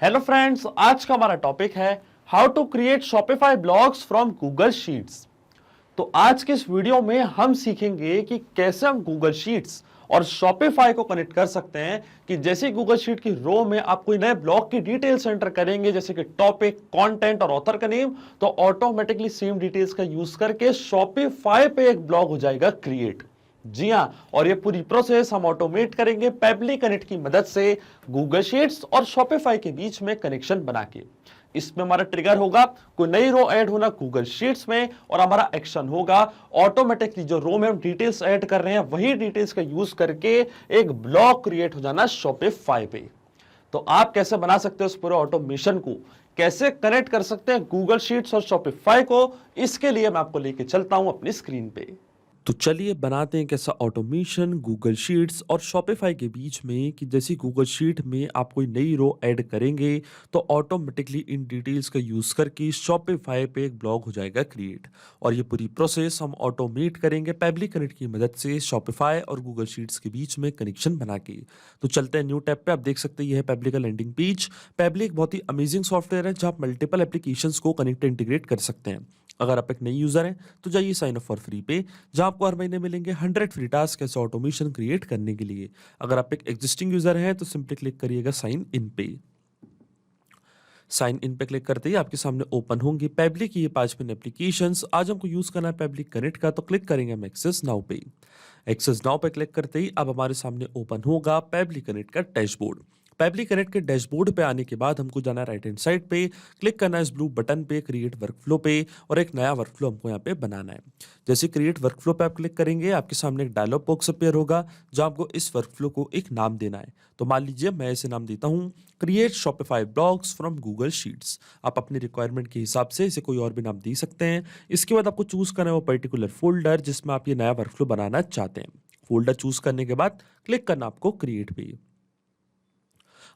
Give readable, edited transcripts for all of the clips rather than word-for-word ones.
Hello friends, आज का हमारा टॉपिक है how to create Shopify blogs from Google Sheets. तो आज के इस वीडियो में हम सीखेंगे कि कैसे हम गूगल शीट्स और शॉपिफाई को कनेक्ट कर सकते हैं कि जैसे गूगल शीट की रो में आप कोई नए ब्लॉग की डिटेल्स एंटर करेंगे जैसे कि टॉपिक, कंटेंट और ऑथर का नेम, तो ऑटोमेटिकली सेम डिटेल्स का यूज करके शॉपिफाई पे एक ब्लॉग हो जाएगा क्रिएट। जी हां, और ये पूरी प्रोसेस हम ऑटोमेट करेंगे पेबली कनेक्ट की मदद से गूगल शीट्स और शॉपिफाई के बीच में कनेक्शन बना के। इसमें हमारा ट्रिगर होगा कोई नई रो ऐड होना गूगल शीट्स में, और हमारा एक्शन होगा ऑटोमेटिकली जो रो में हम डिटेल्स ऐड कर रहे हैं वही डिटेल्स का यूज करके एक ब्लॉग क्रिएट हो जाना शॉपिफाई पे। तो आप कैसे बना सकते हो इस पूरे ऑटोमेशन को, कैसे कनेक्ट कर सकते हैं गूगल शीट्स और शॉपिफाई को, इसके लिए मैं आपको लेके चलता हूं अपनी स्क्रीन पे। तो चलिए बनाते हैं कैसा ऑटोमेशन गूगल शीट्स और शॉपिफाई के बीच में कि जैसे गूगल शीट में आप कोई नई रो ऐड करेंगे तो ऑटोमेटिकली इन डिटेल्स का यूज़ करके शॉपिफाई पे एक ब्लॉग हो जाएगा क्रिएट। और ये पूरी प्रोसेस हम ऑटोमेट करेंगे पेबली कनेक्ट की मदद से शॉपिफाई और गूगल शीट्स के बीच में कनेक्शन बना के। तो चलते हैं न्यू टैब पे। आप देख सकते हैं ये है पेबली का लैंडिंग पेज। पेबली एक बहुत ही अमेजिंग सॉफ्टवेयर है जहाँ आप मल्टीपल एप्लीकेशंस को कनेक्ट इंटीग्रेट कर सकते हैं। अगर आप एक नई यूज़र हैं तो जाइए साइन अप फॉर फ्री पे, जहां आपको हर महीने मिलेंगे 100 फ्री टास्क ऐसे ऑटोमेशन क्रिएट करने के लिए। अगर आप एक एग्जिस्टिंग यूज़र हैं तो सिंपली क्लिक करिएगा साइन इन पे। साइन इन पे क्लिक करते ही आपके सामने ओपन होंगी पेबली की ये 5 एप्लीकेशंस। आज हमको यूज़ करना है पेबली कनेक्ट का, तो क्लिक करेंगे हम एक्सेस नाउ पे। एक्सेस नाउ पे क्लिक करते ही अब हमारे सामने ओपन होगा पेबली कनेक्ट का डैशबोर्ड। पेबली कनेक्ट के डैशबोर्ड पे आने के बाद हमको जाना है राइट हैंड साइड पे, क्लिक करना है इस ब्लू बटन पे क्रिएट वर्कफ्लो पे, और एक नया वर्कफ्लो हमको यहाँ पे बनाना है। जैसे क्रिएट वर्कफ्लो पे आप क्लिक करेंगे आपके सामने एक डायलॉग बॉक्स अपीयर होगा जहाँ आपको इस वर्कफ्लो को एक नाम देना है। तो मान लीजिए मैं इसे नाम देता हूँ create Shopify blogs from Google sheets. आप अपनी रिक्वायरमेंट के हिसाब से इसे कोई और भी नाम दे सकते हैं। इसके बाद आपको चूज करना है वो पर्टिकुलर फोल्डर जिसमें आप ये नया वर्कफ्लो बनाना चाहते हैं। फोल्डर चूज करने के बाद क्लिक करना आपको क्रिएट पे।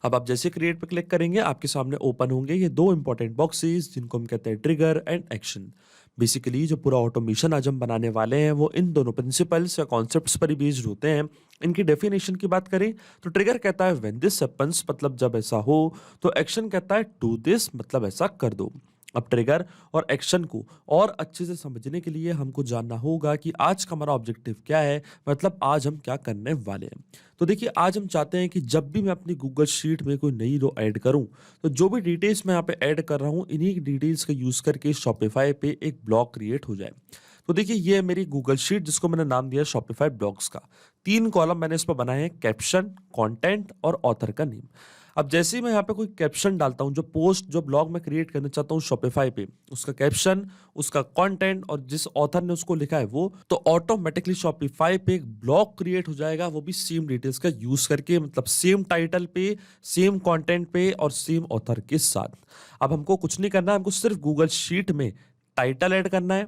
अब आप जैसे क्रिएट पे क्लिक करेंगे आपके सामने ओपन होंगे ये दो इंपॉर्टेंट बॉक्सेस जिनको हम कहते हैं ट्रिगर एंड एक्शन। बेसिकली जो पूरा ऑटोमेशन आज हम बनाने वाले हैं वो इन दोनों प्रिंसिपल्स या कॉन्सेप्ट्स पर ही बेस्ड होते हैं। इनकी डेफिनेशन की बात करें तो ट्रिगर कहता है व्हेन दिस हैपेंस, मतलब जब ऐसा हो। तो एक्शन कहता है डू दिस, मतलब ऐसा कर दो। अब ट्रिगर और एक्शन को और अच्छे से समझने के लिए हमको जानना होगा कि आज का हमारा ऑब्जेक्टिव क्या है, मतलब आज हम क्या करने वाले हैं। तो देखिए आज हम चाहते हैं कि जब भी मैं अपनी गूगल शीट में कोई नई रो ऐड करूं तो जो भी डिटेल्स मैं यहाँ पे ऐड कर रहा हूं इन्हीं डिटेल्स का यूज करके शॉपिफाई पे एक ब्लॉग क्रिएट हो जाए। तो देखिए ये है मेरी गूगल शीट जिसको मैंने नाम दिया शॉपिफाई ब्लॉग्स का। 3 कॉलम मैंने इस पर बनाए हैं, कैप्शन, कंटेंट और ऑथर का नेम। अब जैसे ही मैं यहाँ पे कोई कैप्शन डालता हूँ, जो पोस्ट जो ब्लॉग मैं क्रिएट करना चाहता हूँ शॉपिफाई पे, उसका कैप्शन, उसका कंटेंट और जिस ऑथर ने उसको लिखा है वो, तो ऑटोमेटिकली शॉपिफाई पे एक ब्लॉग क्रिएट हो जाएगा, वो भी सेम डिटेल्स का यूज करके, मतलब सेम टाइटल पे, सेम कंटेंट पे और सेम ऑथर के साथ। अब हमको कुछ नहीं करना है, हमको सिर्फ गूगल शीट में टाइटल ऐड करना है,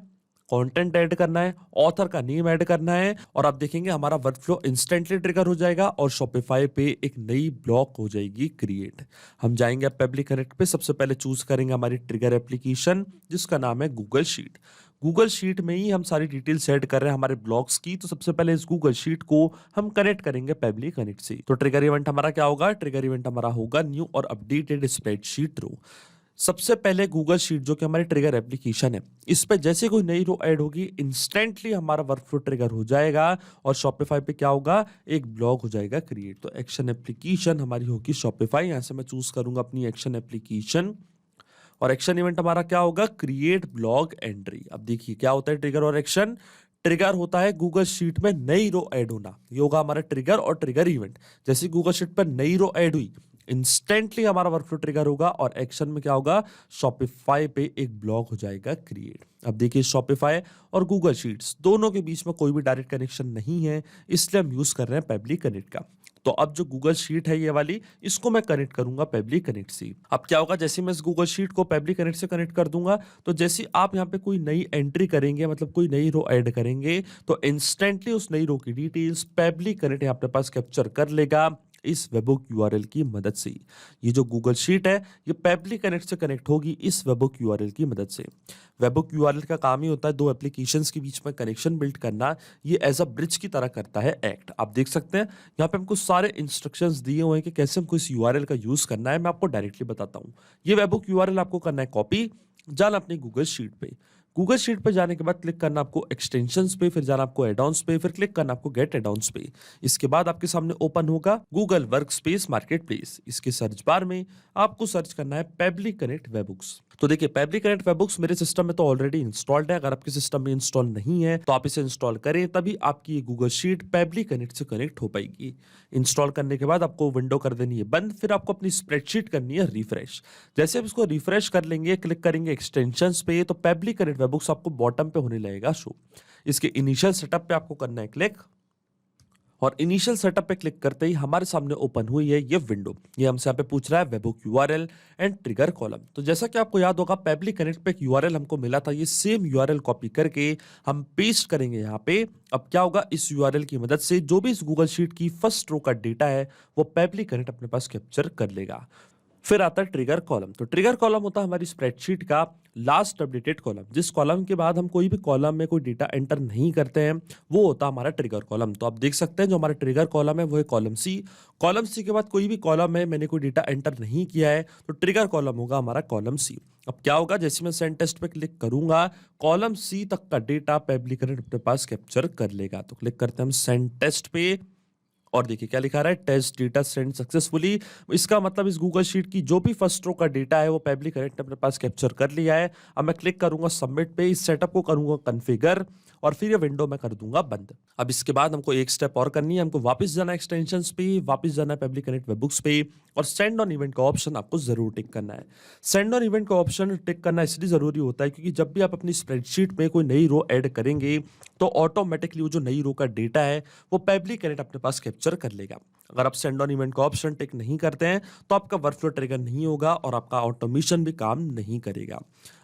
कंटेंट ऐड करना है, ऑथर का नेम ऐड करना है, और आप देखेंगे हमारा वर्कफ्लो इंस्टेंटली ट्रिगर हो जाएगा और शॉपिफाई पे एक नई ब्लॉग हो जाएगी क्रिएट। हम जाएंगे अब पेबली कनेक्ट पे, सबसे पहले चूज करेंगे हमारी ट्रिगर एप्लीकेशन जिसका नाम है गूगल शीट। गूगल शीट में ही हम सारी डिटेल सेट कर रहे हैं हमारे ब्लॉग्स की, तो सबसे पहले इस गूगल शीट को हम कनेक्ट करेंगे पेबली कनेक्ट से। तो ट्रिगर इवेंट हमारा क्या होगा? ट्रिगर इवेंट हमारा होगा न्यू और अपडेटेड स्प्रेडशीट रो। सबसे पहले गूगल शीट जो कि हमारी ट्रिगर एप्लीकेशन है, इस पे जैसे कोई नई रो ऐड होगी इंस्टेंटली हमारा वर्कफ्लो ट्रिगर हो जाएगा और शॉपिफाई पे क्या होगा? एक ब्लॉग हो जाएगा क्रिएट। तो एक्शन एप्लीकेशन हमारी होगी शॉपिफाई। यहाँ से मैं चूज करूंगा अपनी एक्शन एप्लीकेशन, और एक्शन इवेंट हमारा क्या होगा? Create blog entry. अब देखिए क्या होता है ट्रिगर और एक्शन। ट्रिगर होता है गूगल शीट में नई रो ऐड होना, ये होगा हमारा ट्रिगर और ट्रिगर इवेंट। जैसे गूगल शीट पर नई रो ऐड हुई इंस्टेंटली हमारा वर्कफ्लो ट्रिगर होगा, और एक्शन में क्या होगा? शॉपिफाई पे एक ब्लॉग हो जाएगा क्रिएट। अब देखिए शॉपिफाई और गूगल शीट्स दोनों के बीच में कोई भी डायरेक्ट कनेक्शन नहीं है, इसलिए हम यूज कर रहे हैं पेबली कनेक्ट का। तो अब जो गूगल शीट है ये वाली, इसको मैं कनेक्ट करूंगा पेबली कनेक्ट से। अब क्या होगा? जैसे मैं इस गूगल शीट को पेबली कनेक्ट से कनेक्ट कर दूंगा तो जैसे आप यहाँ पे कोई नई एंट्री करेंगे, मतलब कोई नई रो ऐड करेंगे, तो इंस्टेंटली उस नई रो की डिटेल्स पेबली कनेक्ट यहाँ पे पास कैप्चर कर लेगा, इस वेबहुक यूआरएल की मदद से। ये जो गूगल शीट है ये पेबली कनेक्ट से कनेक्ट होगी इस वेबहुक यूआरएल की मदद से। वेबहुक यूआरएल का काम ही होता है दो एप्लीकेशंस के बीच में कनेक्शन बिल्ड करना। ये एज अ ब्रिज की तरह करता है एक्ट। आप देख सकते हैं यहाँ पे हमको सारे इंस्ट्रक्शंस दिए हुए हैं कि कैसे हमको इस यूआरएल का यूज करना है। मैं आपको डायरेक्टली बताता हूँ। ये वेबहुक यूआरएल आपको करना है कॉपी, जाना अपनी गूगल शीट पे। गूगल शीट पे जाने के बाद क्लिक करना आपको एक्सटेंशंस पे, फिर जाना आपको एड-ऑन्स पे, फिर क्लिक करना आपको गेट एड-ऑन्स पे। इसके बाद आपके सामने ओपन होगा गूगल वर्कस्पेस मार्केटप्लेस। इसके सर्च बार में आपको सर्च करना है पेबली कनेक्ट वेबहुक्स। तो देखिए पेबली कनेक्ट वेबहुक्स मेरे सिस्टम में तो ऑलरेडी इंस्टॉल्ड है। अगर आपके सिस्टम में इंस्टॉल नहीं है तो आप इसे इंस्टॉल करें, तभी आपकी ये गूगल शीट पेबली कनेक्ट से कनेक्ट हो पाएगी। इंस्टॉल करने के बाद आपको विंडो कर देनी है बंद, फिर आपको अपनी स्प्रेडशीट करनी है रिफ्रेश। जैसे आप इसको रिफ्रेश कर लेंगे, क्लिक करेंगे एक्सटेंशंस पे, तो पेबली कनेक्ट वेबहुक्स आपको बॉटम पे होने लगेगा शो। इसके इनिशियल सेटअप पे आपको करना है क्लिक, और इनिशियल सेटअप पे क्लिक करते ही हमारे सामने ओपन हुई है ये विंडो। ये हमसे यहाँ पे पूछ रहा है webhook URL and trigger column. तो जैसा कि आपको याद होगा पेबली कनेक्ट पे एक यूआरएल हमको मिला था, ये सेम यूआरएल कॉपी करके हम पेस्ट करेंगे यहाँ पे। अब क्या होगा, इस यूआरएल की मदद से जो भी इस गूगल शीट की फर्स्ट रो का डेटा है वो पेबली कनेक्ट अपने पास कैप्चर कर लेगा। फिर आता है ट्रिगर कॉलम। तो ट्रिगर कॉलम होता है हमारी स्प्रेडशीट का लास्ट अपडेटेड कॉलम। जिस कॉलम के बाद हम कोई भी कॉलम में कोई डेटा एंटर नहीं करते हैं वो होता है हमारा ट्रिगर कॉलम। तो आप देख सकते हैं जो हमारा ट्रिगर कॉलम है वो है कॉलम सी। कॉलम सी के बाद कोई भी कॉलम में मैंने कोई डेटा एंटर नहीं किया है तो ट्रिगर कॉलम होगा हमारा कॉलम सी। अब क्या होगा, जैसे मैं सेंड टेस्ट पे क्लिक करूंगा कॉलम सी तक का डेटा पेबली कनेक्ट अपने पास कैप्चर कर लेगा। तो क्लिक करते हैं हम सेंड टेस्ट पे, और देखिए क्या लिखा रहा है, टेस्ट डेटा सेंड सक्सेसफुली। इसका मतलब इस गूगल शीट की जो भी फर्स्ट रो का डेटा है वो पेबली कनेक्ट ने अपने पास कैप्चर कर लिया है। अब मैं क्लिक करूंगा सबमिट पे, इस सेटअप को करूंगा कॉन्फ़िगर, और फिर ये विंडो मैं कर दूंगा बंद। अब इसके बाद हमको एक स्टेप और करनी है, हमको वापस जाना एक्सटेंशंस पे, वापस जाना पेबली कनेक्ट वेबहुक्स पे, और सेंड ऑन इवेंट का ऑप्शन आपको जरूर टिक करना है। सेंड ऑन इवेंट का ऑप्शन टिक करना इसलिए जरूरी होता है क्योंकि जब भी आप अपनी स्प्रेडशीट में कोई नई रो ऐड करेंगे तो ऑटोमेटिकली वो जो नई रो का डेटा है वो पेबली कनेक्ट अपने पास कैप्चर कर लेगा। अगर आप सेंड ऑन इवेंट का ऑप्शन टिक नहीं करते हैं तो आपका वर्कफ्लो ट्रिगर नहीं होगा और आपका ऑटोमेशन भी काम नहीं करेगा।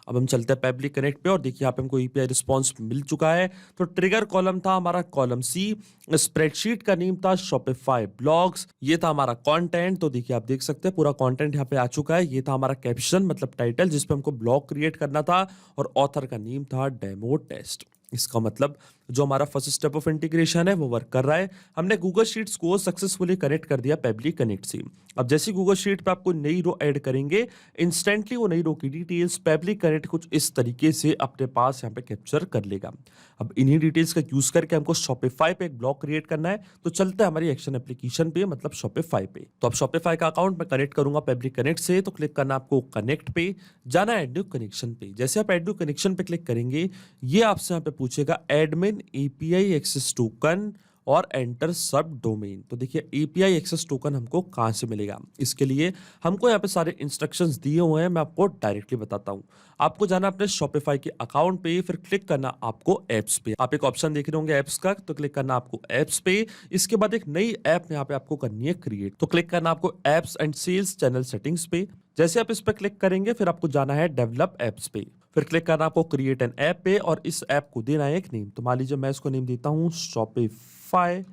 अब हम चलते हैं पेबली कनेक्ट पे, और देखिए यहाँ पे हमको एपीआई रिस्पांस मिल चुका है। तो ट्रिगर कॉलम था हमारा कॉलम सी, स्प्रेडशीट का नेम था शॉपिफाई ब्लॉग्स, ये था हमारा कंटेंट। तो देखिए आप देख सकते हैं पूरा कंटेंट यहाँ पे आ चुका है। ये था हमारा कैप्शन मतलब टाइटल जिसपे हमको ब्लॉग क्रिएट करना था, और ऑथर का नेम था डेमो टेस्ट। इसका मतलब जो हमारा फर्स्ट स्टेप ऑफ इंटीग्रेशन है वो वर्क कर रहा है। हमने गूगल शीट्स को सक्सेसफुली कनेक्ट कर दिया पेबली कनेक्ट से। अब जैसे गूगल शीट पे आपको नई रो ऐड करेंगे, इंस्टेंटली वो नई रो की डिटेल्स पेबली कनेक्ट कुछ इस तरीके से अपने पास यहाँ पे कैप्चर कर लेगा। अब इन्हीं डिटेल्स का यूज करके हमको शॉपिफाई पे एक ब्लॉग क्रिएट करना है। तो चलते हैं हमारी एक्शन एप्लीकेशन पे, मतलब शॉपिफाई पे। तो अब शॉपिफाई का अकाउंट मैं कनेक्ट करूंगा पेबली कनेक्ट से। तो क्लिक करना आपको कनेक्ट पे, जाना एड न्यू कनेक्शन पे। जैसे आप एड न्यू कनेक्शन पे क्लिक करेंगे ये आपसे यहाँ पे पूछेगा एडमिन एपीआई एक्सेस टोकन और एंटर सब डोमेन। तो देखिए एपीआई एक्सेस टोकन हमको कहां से मिलेगा, इसके लिए हमको यहाँ पे सारे इंस्ट्रक्शंस दिए हुए हैं, मैं आपको डायरेक्टली बताता हूँ। आपको जाना अपने शॉपिफाई के अकाउंट पे, फिर क्लिक करना आपको एप्स पे। आप एक ऑप्शन देख रहे होंगे एप्स का, तो क्लिक करना आपको एप्स पे। इसके बाद एक नई ऐप यहाँ पे आपको करनी है क्रिएट। तो क्लिक करना आपको apps and sales channel settings पे। जैसे आप इस पे क्लिक करेंगे फिर आपको जाना है डेवलप एप्स पे, फिर क्लिक करना आपको क्रिएट एन ऐप पे, और इस ऐप को देना है एक नेम। तो मान लीजिए मैं इसको नेम देता हूँ शॉपिफाई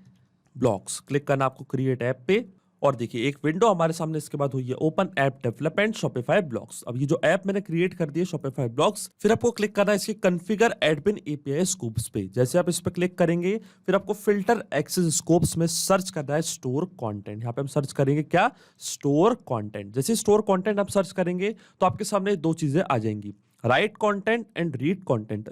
ब्लॉग्स। क्लिक करना आपको क्रिएट ऐप पे, और देखिए एक विंडो हमारे सामने इसके बाद हुई है open app development Shopify blogs. अब ये जो ऐप मैंने क्रिएट कर दी है शॉपिफाई ब्लॉग्स, फिर आपको क्लिक करना है इसके कॉन्फ़िगर एडमिन एपीआई स्कूप्स पे। जैसे आप इस पे क्लिक करेंगे फिर आपको फिल्टर एक्सेस स्कोप्स में सर्च करना है स्टोर कंटेंट। यहाँ पे हम सर्च करेंगे क्या, स्टोर कंटेंट। जैसे स्टोर कंटेंट आप सर्च करेंगे तो आपके सामने दो चीजें आ जाएंगी, right content and read content.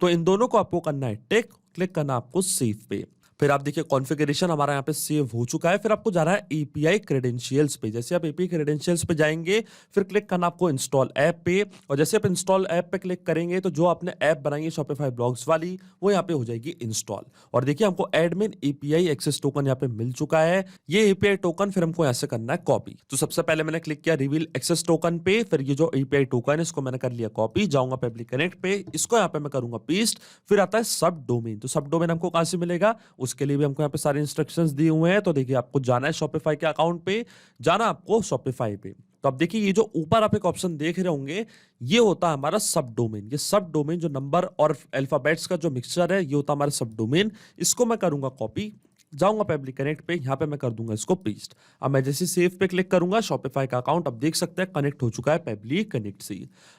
तो इन दोनों को आपको करना है टिक, क्लिक करना आपको सेव पे। फिर आप देखिए कॉन्फ़िगरेशन हमारा यहाँ पे सेव हो चुका है। फिर आपको जाना है एपीआई क्रेडेंशियल्स पे। जैसे आप एपीआई क्रेडेंशियल्स पे जाएंगे फिर क्लिक करना आपको इंस्टॉल ऐप पे, और जैसे आप इंस्टॉल ऐप पे क्लिक करेंगे तो जो आपने ऐप बनाई है शॉपिफाई ब्लॉग्स वाली वो यहाँ पे हो जाएगी इंस्टॉल। और देखिए हमको एडमिन एपीआई एक्सेस टोकन यहाँ पे मिल चुका है। ये एपीआई टोकन फिर हमको यहाँ से करना है कॉपी। तो सबसे पहले मैंने क्लिक किया रिवील एक्सेस टोकन पे, फिर ये जो एपीआई टोकन है इसको मैंने कर लिया कॉपी। जाऊंगा पेबली कनेक्ट पे, इसको यहाँ पे मैं करूंगा पेस्ट। फिर आता है सब डोमेन। तो सब डोमेन हमको कहां से मिलेगा, उसके लिए भी हमको यहाँ पे सारे इंस्ट्रक्शंस दिए हुए हैं। तो देखिए आपको जाना है शॉपिफाई के अकाउंट पे, जाना आपको शॉपिफाई पे। तो अब देखिए ये जो ऊपर आप एक ऑप्शन देख रहे होंगे ये होता है हमारा सब डोमेन। ये सब डोमेन जो नंबर और अल्फाबेट्स का जो मिक्सचर है ये होता है हमारा सब डोमेन। इसको मैं करूंगा कॉपी, जाऊंगा पेबली कनेक्ट पे, यहाँ पे मैं कर दूंगा इसको पेस्ट। अब मैं जैसे सेव पे क्लिक करूंगा, शॉपिफाई का अकाउंट अब देख सकते हैं कनेक्ट हो चुका है पेबली कनेक्ट से।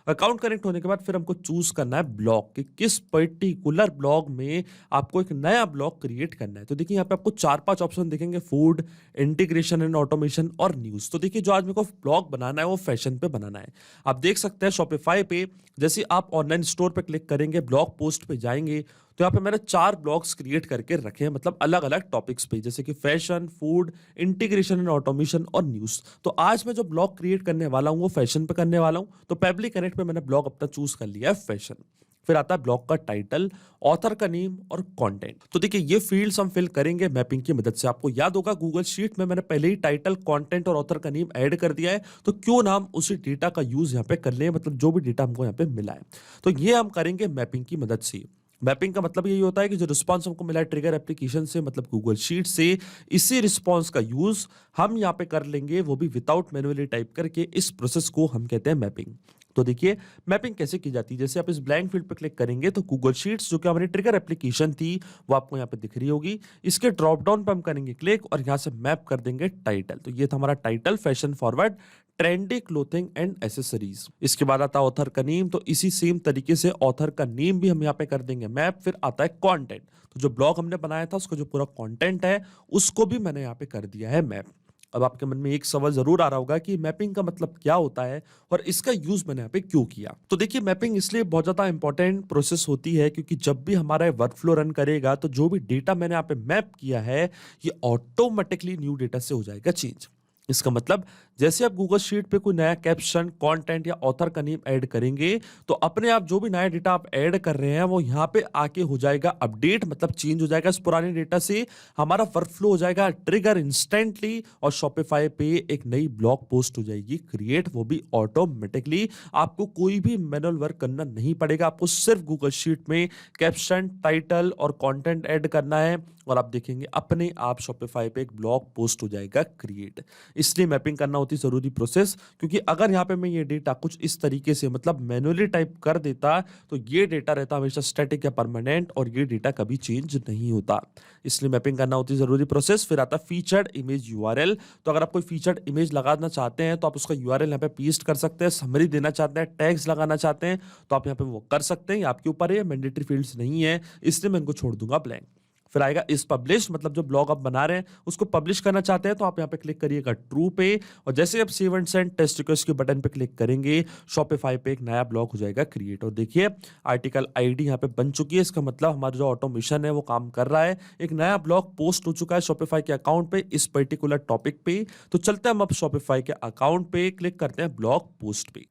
अकाउंट कनेक्ट होने के बाद फिर हमको चूज करना है ब्लॉग, कि किस पर्टिकुलर ब्लॉग में आपको एक नया ब्लॉग क्रिएट करना है। तो देखिए यहाँ पे आपको 4-5 ऑप्शन दिखेंगे, फूड, इंटीग्रेशन एंड ऑटोमेशन और न्यूज। तो देखिए जो आज मेरे को ब्लॉग बनाना है वो फैशन पे बनाना है। आप देख सकते हैं शॉपिफाई पे जैसे आप ऑनलाइन स्टोर पे क्लिक करेंगे, ब्लॉग पोस्ट पे जाएंगे, तो यहाँ पे मैंने 4 ब्लॉग्स क्रिएट करके रखे हैं, मतलब अलग अलग टॉपिक्स पे, जैसे कि fashion, food, integration and automation और न्यूज। तो आज मैं जो ब्लॉग क्रिएट करने वाला हूँ वो फैशन पे करने वाला हूँ। तो पेबली कनेक्ट पे मैंने ब्लॉग अपना चूज कर लिया है फैशन। फिर आता है ब्लॉग का टाइटल, ऑथर का नेम और कंटेंट। तो देखिए ये फील्ड्स हम फिल करेंगे मैपिंग की मदद से। आपको याद होगा गूगल शीट में मैंने पहले ही टाइटल, कंटेंट और ऑथर का नेम ऐड कर दिया है, तो क्यों ना हम उसी डेटा का यूज यहाँ पे कर लें, मतलब जो भी डेटा हमको यहाँ पे मिला है। तो ये हम करेंगे मैपिंग की मदद से। मैपिंग का मतलब यही होता है कि जो रिस्पांस हमको मिला है ट्रिगर एप्लीकेशन से, मतलब गूगल शीट से, इसी रिस्पांस का यूज हम यहाँ पे कर लेंगे, वो भी विदाउट मैन्युअली टाइप करके। इस प्रोसेस को हम कहते हैं मैपिंग। तो देखिए मैपिंग कैसे की जाती है, जैसे आप इस ब्लैंक फील्ड पे क्लिक करेंगे तो गूगल शीट्स जो कि हमारी ट्रिगर एप्लीकेशन थी वो आपको यहाँ पे दिख रही होगी। इसके ड्रॉप डाउन पे हम करेंगे क्लिक और यहाँ से मैप कर देंगे टाइटल। तो ये था हमारा title, fashion forward, trendy clothing and accessories. इसके बाद आता है ऑथर का नेम, तो इसी सेम तरीके से ऑथर का नेम भी हम यहाँ पे कर देंगे मैप। फिर आता है कंटेंट, तो जो ब्लॉग हमने बनाया था उसका जो पूरा कंटेंट है उसको भी मैंने यहाँ पे कर दिया है मैप। अब आपके मन में एक सवाल जरूर आ रहा होगा कि मैपिंग का मतलब क्या होता है और इसका यूज मैंने यहाँ पे क्यों किया। तो देखिए मैपिंग इसलिए बहुत ज्यादा इंपॉर्टेंट प्रोसेस होती है क्योंकि जब भी हमारा वर्कफ्लो रन करेगा तो जो भी डेटा मैंने यहाँ पे मैप किया है ये ऑटोमेटिकली न्यू डेटा से हो जाएगा चेंज। इसका मतलब जैसे आप गूगल शीट पे कोई नया कैप्शन, कंटेंट या ऑथर का नेम ऐड करेंगे तो अपने आप जो भी नया डेटा आप ऐड कर रहे हैं वो यहाँ पे आके हो जाएगा अपडेट, मतलब चेंज हो जाएगा इस पुराने डेटा से। हमारा वर्कफ्लो हो जाएगा ट्रिगर इंस्टेंटली और शॉपिफाई पे एक नई ब्लॉग पोस्ट हो जाएगी क्रिएट, वो भी ऑटोमेटिकली। आपको कोई भी मैनुअल वर्क करना नहीं पड़ेगा, आपको सिर्फ गूगल शीट में कैप्शन, टाइटल और कंटेंट ऐड करना है और आप देखेंगे अपने आप शॉपिफाई पे एक ब्लॉग पोस्ट हो जाएगा क्रिएट। इसलिए मैपिंग करना होती जरूरी प्रोसेस, क्योंकि अगर यहाँ पे मैं ये डेटा कुछ इस तरीके से मतलब मैनुअली टाइप कर देता तो ये डेटा रहता हमेशा स्टैटिक या परमानेंट और ये डेटा कभी चेंज नहीं होता। इसलिए मैपिंग करना होती जरूरी प्रोसेस। फिर आता फीचर्ड इमेज यूआरएल। तो अगर आप कोई फीचर्ड इमेज लगाना चाहते हैं तो आप उसका यूआरएल यहाँ पे पेस्ट कर सकते हैं। समरी देना चाहते हैं, टैग्स लगाना चाहते हैं तो आप यहाँ पे वो कर सकते हैं, आपके ऊपर है, मैंडेटरी फील्ड्स नहीं है, इसलिए मैं इनको छोड़ दूंगा ब्लैंक। फिर आएगा इस पब्लिश, मतलब जो ब्लॉग आप बना रहे हैं उसको पब्लिश करना चाहते हैं तो आप यहाँ पे क्लिक करिएगा ट्रू पे और जैसे आप save and send test request के बटन पे क्लिक करेंगे शॉपिफाई पे एक नया ब्लॉग हो जाएगा क्रिएट। और देखिए आर्टिकल आईडी यहाँ पे बन चुकी है, इसका मतलब हमारा जो ऑटोमेशन है वो काम कर रहा है। एक नया ब्लॉग पोस्ट हो चुका है शॉपिफाई के अकाउंट पे इस पर्टिकुलर टॉपिक पे। तो चलते हैं हम अब शॉपिफाई के अकाउंट पे, क्लिक करते हैं ब्लॉग पोस्ट पे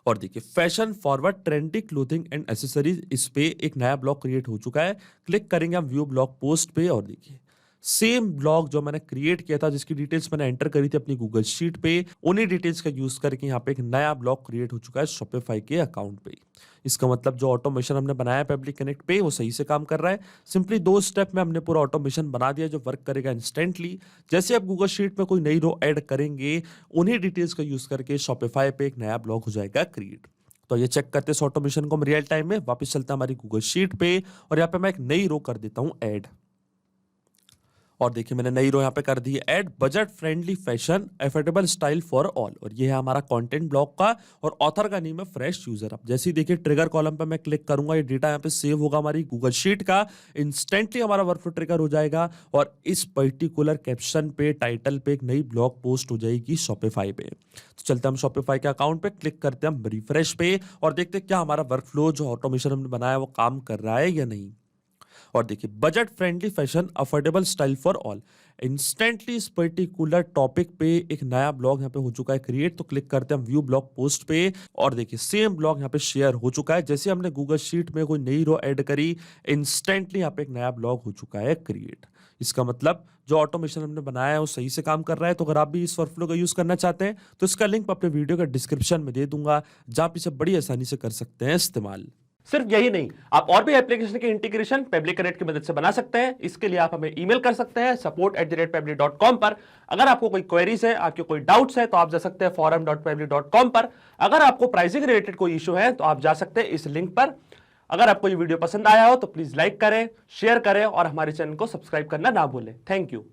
और देखिए fashion forward, trendy clothing and accessories, इस पे एक नया ब्लॉग क्रिएट हो चुका है। क्लिक करेंगे हम व्यू ब्लॉग पोस्ट पे और देखिए सेम ब्लॉग जो मैंने क्रिएट किया था, जिसकी डिटेल्स मैंने एंटर करी थी अपनी गूगल शीट पे, उन्हीं डिटेल्स का यूज करके यहाँ पे एक नया ब्लॉग क्रिएट हो चुका है शॉपिफाई के अकाउंट पे। इसका मतलब जो ऑटोमेशन हमने बनाया है पेबली कनेक्ट पे वो सही से काम कर रहा है। सिंपली 2 स्टेप में हमने पूरा ऑटोमेशन बना दिया जो वर्क करेगा इंस्टेंटली। जैसे आप गूगल शीट में कोई नई रो ऐड करेंगे उन्हीं डिटेल्स का यूज करके शॉपिफाई पे एक नया ब्लॉग हो जाएगा क्रिएट। तो ये चेक करते हैं ऑटोमेशन को हम रियल टाइम में। वापस चलता है हमारी गूगल शीट पे और यहाँ पे मैं एक नई रो कर देता हूँ ऐड और देखिए मैंने नई रो यहाँ पे कर दी है add, budget friendly fashion affordable style for all. और ये है हमारा कंटेंट ब्लॉक का और ऑथर का नेम है फ्रेश यूजर। अब जैसे ही देखिए ट्रिगर कॉलम पे मैं क्लिक करूंगा ये डेटा यहाँ पे सेव होगा हमारी गूगल शीट का, इंस्टेंटली हमारा वर्कफ्लो ट्रिगर हो जाएगा और इस पर्टिकुलर कैप्शन पे, टाइटल पे एक नई ब्लॉग पोस्ट हो जाएगी शॉपिफाई पे। तो चलते हम शॉपिफाई के अकाउंट पे, क्लिक करते हैं हम रिफ्रेश पे और देखते हैं क्या हमारा वर्कफ्लो जो ऑटोमेशन हमने बनाया वो काम कर रहा है या नहीं। और देखिए budget friendly fashion affordable style for all, instantly इस पर्टिकुलर टॉपिक पे एक नया ब्लॉग यहाँ पे हो चुका है क्रिएट। तो क्लिक करते हैं हम व्यू ब्लॉग पोस्ट पे और देखिए सेम ब्लॉग यहाँ पे शेयर हो चुका है। जैसे हमने गूगल शीट में कोई नई रो ऐड करी इंस्टेंटली यहाँ पे एक नया ब्लॉग हो चुका है क्रिएट। इसका मतलब जो ऑटोमेशन हमने बनाया है वो सही से काम कर रहा है। तो अगर आप भी इस वर्कफ्लो का यूज करना चाहते हैं तो इसका लिंक अपने वीडियो का डिस्क्रिप्शन में दे दूंगा, जहां आप इसे बड़ी आसानी से कर सकते हैं इस्तेमाल। सिर्फ यही नहीं, आप और भी एप्लीकेशन के इंटीग्रेशन पेबली कनेक्ट की मदद से बना सकते हैं। इसके लिए आप हमें ईमेल कर सकते हैं support@pebly.com पर। अगर आपको कोई क्वेरीज है, आपके कोई डाउट्स है तो आप जा सकते हैं forum.pebly.com पर। अगर आपको प्राइसिंग रिलेटेड कोई इशू है तो आप जा सकते हैं इस लिंक पर। अगर आपको ये वीडियो पसंद आया हो तो प्लीज लाइक करें, शेयर करें और हमारे चैनल को सब्सक्राइब करना ना भूलें। Thank you.